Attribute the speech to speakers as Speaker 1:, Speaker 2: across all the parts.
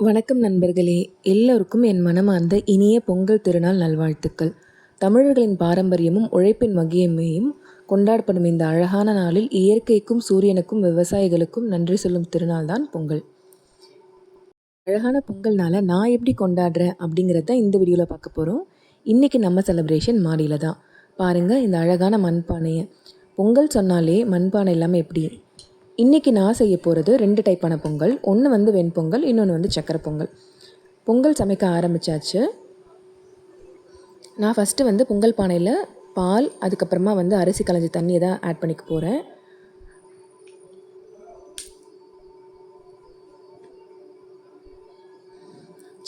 Speaker 1: வணக்கம் நண்பர்களே! எல்லோருக்கும் என் மனமார்ந்த இனிய பொங்கல் திருநாள் நல்வாழ்த்துக்கள். தமிழர்களின் பாரம்பரியமும், உழைப்பின் மகிமையும் கொண்டாடப்படும் இந்த அழகான நாளில் இயற்கைக்கும், சூரியனுக்கும், விவசாயிகளுக்கும் நன்றி சொல்லும் திருநாள் தான் பொங்கல். அழகான பொங்கல் நாள நான் எப்படி கொண்டாடுறேன் அப்படிங்கிறத தான் இந்த வீடியோல பார்க்க போறோம். இன்னைக்கு நம்ம செலிப்ரேஷன் மாடியில தான். பாருங்க இந்த அழகான மண்பானைய. பொங்கல் சொன்னாலே மண்பானை இல்லாம எப்படி? இன்றைக்கி நான் செய்ய போகிறது 2 டைப்பான பொங்கல். ஒன்று வந்து வெண்பொங்கல், இன்னொன்று வந்து சக்கரை பொங்கல். பொங்கல் சமைக்க ஆரம்பித்தாச்சு. நான் ஃபஸ்ட்டு வந்து பொங்கல் பானையில் பால், அதுக்கப்புறமா வந்து அரிசி களைஞ்ச தண்ணியை தான் ஆட் பண்ணிக்க போகிறேன்.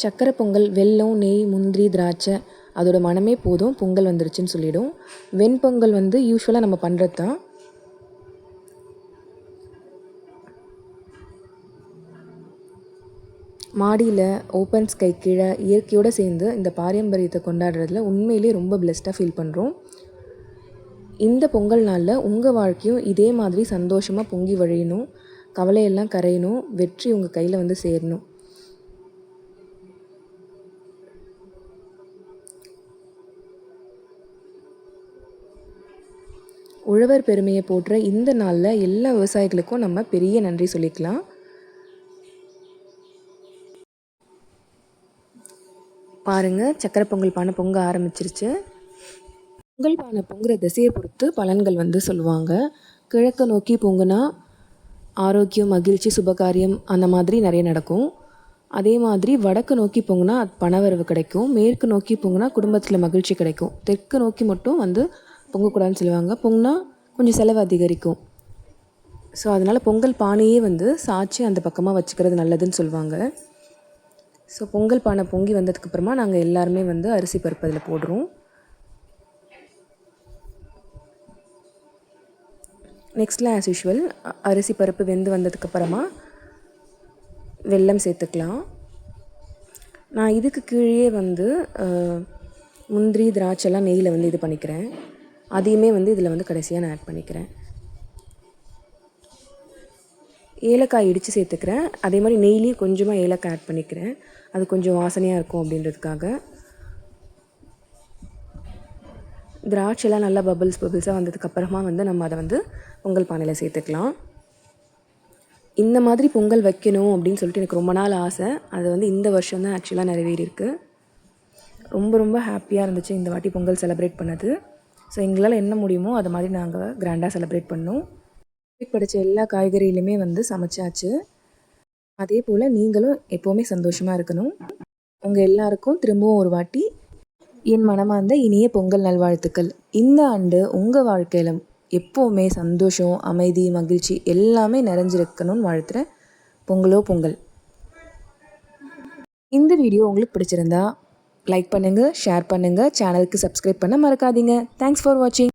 Speaker 1: சக்கரை பொங்கல் வெல்லம், நெய், முந்திரி, திராட்சை அதோட மனமே போதும் பொங்கல் வந்துருச்சுன்னு சொல்லிடும். வெண்பொங்கல் வந்து யூஸ்வலாக நம்ம பண்ணுறது தான். மாடியில் ஓப்பன் ஸ்கை கீழே இயற்கையோடு சேர்ந்து இந்த பாரம்பரியத்தை கொண்டாடுறதுல உண்மையிலே ரொம்ப பிளெஸ்டாக ஃபீல் பண்ணுறோம். இந்த பொங்கல் நாளில் உங்கள் வாழ்க்கையும் இதே மாதிரி சந்தோஷமாக பொங்கி வழியணும், கவலையெல்லாம் கரையணும், வெற்றி உங்கள் கையில் வந்து சேரணும். உழவர் பெருமையை போற்ற இந்த நாளில் எல்லா விவசாயிகளுக்கும் நம்ம பெரிய நன்றி சொல்லிக்கலாம். பாருங்கள், சக்கரை பொங்கல் பானை பொங்க ஆரம்பிச்சிருச்சு. பொங்கல் பானை பொங்குற திசையை பொறுத்து பலன்கள் வந்து சொல்லுவாங்க. கிழக்கு நோக்கி பொங்குனா ஆரோக்கியம், மகிழ்ச்சி, சுபகாரியம் அந்த மாதிரி நிறைய நடக்கும். அதே மாதிரி வடக்கு நோக்கி பொங்குனா பணவரவு கிடைக்கும். மேற்கு நோக்கி பொங்குனா குடும்பத்தில் மகிழ்ச்சி கிடைக்கும். தெற்கு நோக்கி மட்டும் வந்து பொங்கக்கூடாதுன்னு சொல்லுவாங்க. பொங்குனா கொஞ்சம் செலவு அதிகரிக்கும். ஸோ அதனால் பொங்கல் பானையே வந்து சாய்ச்சி அந்த பக்கமாக வச்சுக்கிறது நல்லதுன்னு சொல்லுவாங்க. ஸோ பொங்கல் பானை பொங்கி வந்ததுக்கப்புறமா நாங்கள் எல்லாருமே வந்து அரிசி பருப்பு அதில் போடுறோம். நெக்ஸ்ட்டில் ஆஸ் யூஷுவல் அரிசி பருப்பு வெந்து வந்ததுக்கப்புறமா வெல்லம் சேர்த்துக்கலாம். நான் இதுக்கு கீழே வந்து முந்திரி, திராட்சைலாம் நெய்யில் வந்து இது பண்ணிக்கிறேன். அதையுமே வந்து இதில் வந்து கடைசியாக நான் ஆட் பண்ணிக்கிறேன். ஏலக்காய் இடித்து சேர்த்துக்கிறேன். அதே மாதிரி நெய்லேயும் கொஞ்சமாக ஏலக்காய் ஆட் பண்ணிக்கிறேன். அது கொஞ்சம் வாசனையாக இருக்கும் அப்படின்றதுக்காக. திராட்சைலாம் நல்லா பபிள்ஸாக வந்ததுக்கப்புறமா வந்து நம்ம அதை வந்து பொங்கல் பானையில் சேர்த்துக்கலாம். இந்த மாதிரி பொங்கல் வைக்கணும் அப்படின்னு சொல்லிட்டு எனக்கு ரொம்ப நாள் ஆசை. அது வந்து இந்த வருஷம் தான் ஆக்சுவலாக நிறைவேறியிருக்கு. ரொம்ப ரொம்ப ஹாப்பியாக இருந்துச்சு இந்த வாட்டி பொங்கல் செலிப்ரேட் பண்ணது. ஸோ எங்களால் என்ன முடியுமோ அதை மாதிரி நாங்கள் கிராண்டாக செலிப்ரேட் பண்ணோம். படித்த எல்லா காய்கறியிலுமே வந்து சமைச்சாச்சு. அதே போல் நீங்களும் எப்போவுமே சந்தோஷமாக இருக்கணும். உங்கள் எல்லாருக்கும் திரும்பவும் ஒரு வாட்டி என் மனமார்ந்த இனிய பொங்கல் நல்வாழ்த்துக்கள். இந்த ஆண்டு உங்கள் வாழ்க்கையில் எப்போவுமே சந்தோஷம், அமைதி, மகிழ்ச்சி எல்லாமே நிறைஞ்சிருக்கணும்னு வாழ்த்துறேன். பொங்கலோ பொங்கல். இந்த வீடியோ உங்களுக்கு பிடிச்சிருந்தா லைக் பண்ணுங்கள், ஷேர் பண்ணுங்கள், சேனலுக்கு சப்ஸ்கிரைப் பண்ண மறக்காதீங்க. தேங்க்ஸ் ஃபார் வாட்சிங்.